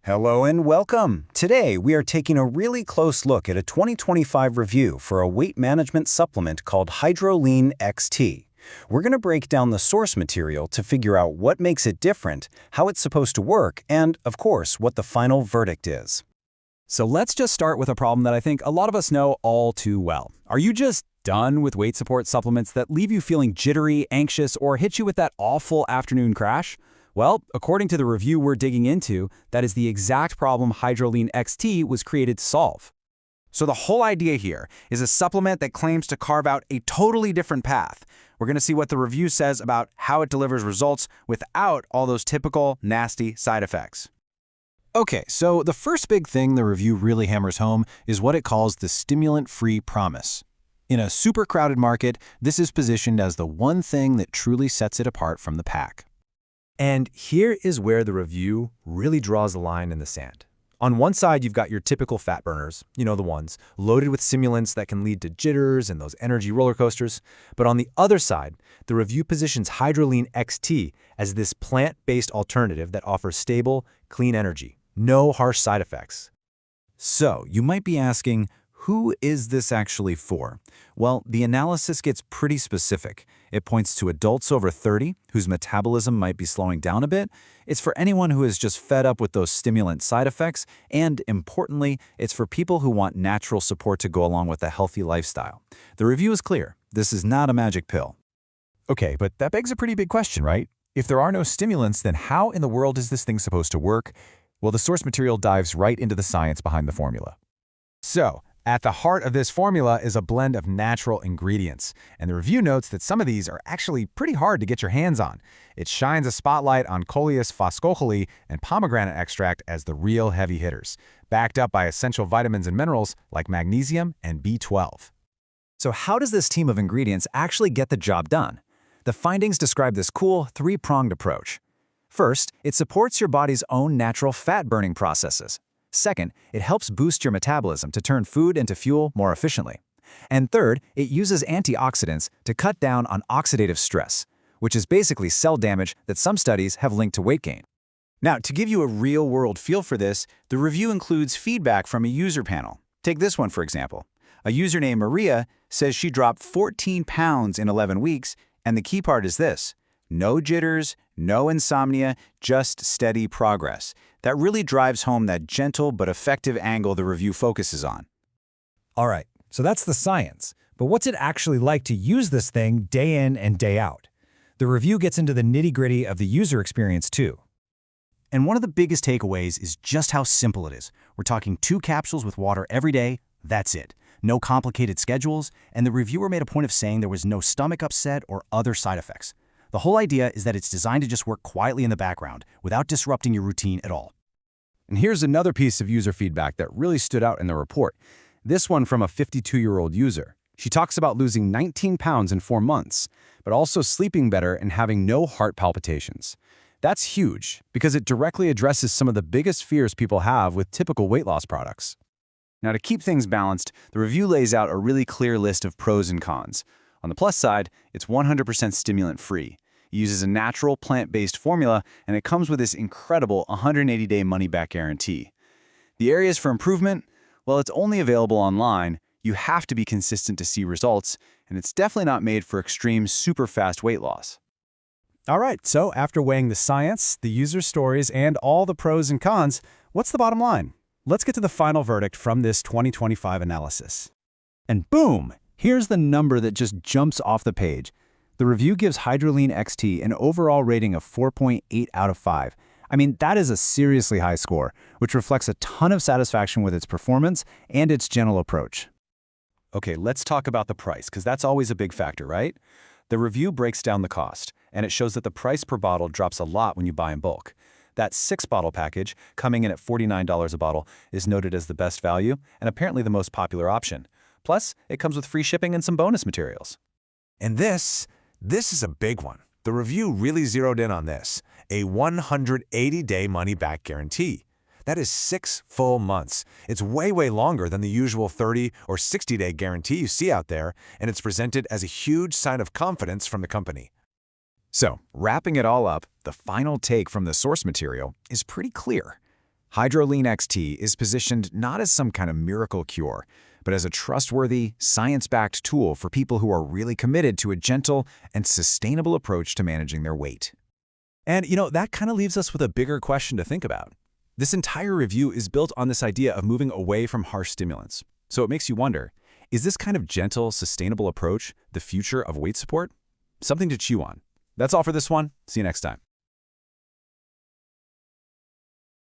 Hello and welcome. Today, we are taking a really close look at a 2025 review for a weight management supplement called HydroLean XT. We're going to break down the source material to figure out what makes it different, how it's supposed to work, and, of course, what the final verdict is. So let's just start with a problem that I think a lot of us know all too well. Are you just done with weight support supplements that leave you feeling jittery, anxious, or hit you with that awful afternoon crash? Well, according to the review we're digging into, that is the exact problem HydroLean XT was created to solve. So the whole idea here is a supplement that claims to carve out a totally different path. We're going to see what the review says about how it delivers results without all those typical nasty side effects. Okay, so the first big thing the review really hammers home is what it calls the stimulant-free promise. In a super crowded market, this is positioned as the one thing that truly sets it apart from the pack. And here is where the review really draws the line in the sand. On one side, you've got your typical fat burners, the ones, loaded with stimulants that can lead to jitters and those energy roller coasters. But on the other side, the review positions HydroLean XT as this plant-based alternative that offers stable, clean energy, no harsh side effects. So, you might be asking, who is this actually for? Well, the analysis gets pretty specific. It points to adults over 30 whose metabolism might be slowing down a bit. It's for anyone who is just fed up with those stimulant side effects. And importantly, it's for people who want natural support to go along with a healthy lifestyle. The review is clear. This is not a magic pill. Okay, but that begs a pretty big question, right? If there are no stimulants, then how in the world is this thing supposed to work? Well, the source material dives right into the science behind the formula. So, at the heart of this formula is a blend of natural ingredients, and the review notes that some of these are actually pretty hard to get your hands on. It shines a spotlight on Coleus Forskohlii and Pomegranate Extract as the real heavy hitters, backed up by essential vitamins and minerals like magnesium and B12. So how does this team of ingredients actually get the job done? The findings describe this cool, three-pronged approach. First, it supports your body's own natural fat-burning processes. Second, it helps boost your metabolism to turn food into fuel more efficiently. And third, it uses antioxidants to cut down on oxidative stress, which is basically cell damage that some studies have linked to weight gain. Now, to give you a real-world feel for this, the review includes feedback from a user panel. Take this one, for example. A user named Maria says she dropped 14 pounds in 11 weeks, and the key part is this: no jitters, no insomnia, just steady progress. That really drives home that gentle but effective angle the review focuses on. All right, so that's the science. But what's it actually like to use this thing day in and day out? The review gets into the nitty-gritty of the user experience too. And one of the biggest takeaways is just how simple it is. We're talking 2 capsules with water every day, that's it. No complicated schedules, and the reviewer made a point of saying there was no stomach upset or other side effects. The whole idea is that it's designed to just work quietly in the background without disrupting your routine at all. And here's another piece of user feedback that really stood out in the report. This one from a 52-year-old user. She talks about losing 19 pounds in 4 months, but also sleeping better and having no heart palpitations. That's huge because it directly addresses some of the biggest fears people have with typical weight loss products. Now, to keep things balanced, the review lays out a really clear list of pros and cons. On the plus side, it's 100% stimulant-free. It uses a natural plant-based formula, and it comes with this incredible 180-day money-back guarantee. The areas for improvement? Well, it's only available online. You have to be consistent to see results, and it's definitely not made for extreme, super fast weight loss. All right, so after weighing the science, the user stories, and all the pros and cons, what's the bottom line? Let's get to the final verdict from this 2025 analysis. And boom! Here's the number that just jumps off the page. The review gives HydroLean XT an overall rating of 4.8 out of 5. I mean, that is a seriously high score, which reflects a ton of satisfaction with its performance and its gentle approach. Okay, let's talk about the price, because that's always a big factor, right? The review breaks down the cost, and it shows that the price per bottle drops a lot when you buy in bulk. That 6-bottle package, coming in at $49 a bottle, is noted as the best value and apparently the most popular option. Plus, it comes with free shipping and some bonus materials. And this is a big one. The review really zeroed in on this, a 180-day money-back guarantee. That is 6 full months. It's way longer than the usual 30 or 60-day guarantee you see out there, and it's presented as a huge sign of confidence from the company. So, wrapping it all up, the final take from the source material is pretty clear. HydroLean XT is positioned not as some kind of miracle cure, but as a trustworthy, science-backed tool for people who are really committed to a gentle and sustainable approach to managing their weight. And, that kind of leaves us with a bigger question to think about. This entire review is built on this idea of moving away from harsh stimulants. So it makes you wonder, is this kind of gentle, sustainable approach the future of weight support? Something to chew on. That's all for this one. See you next time.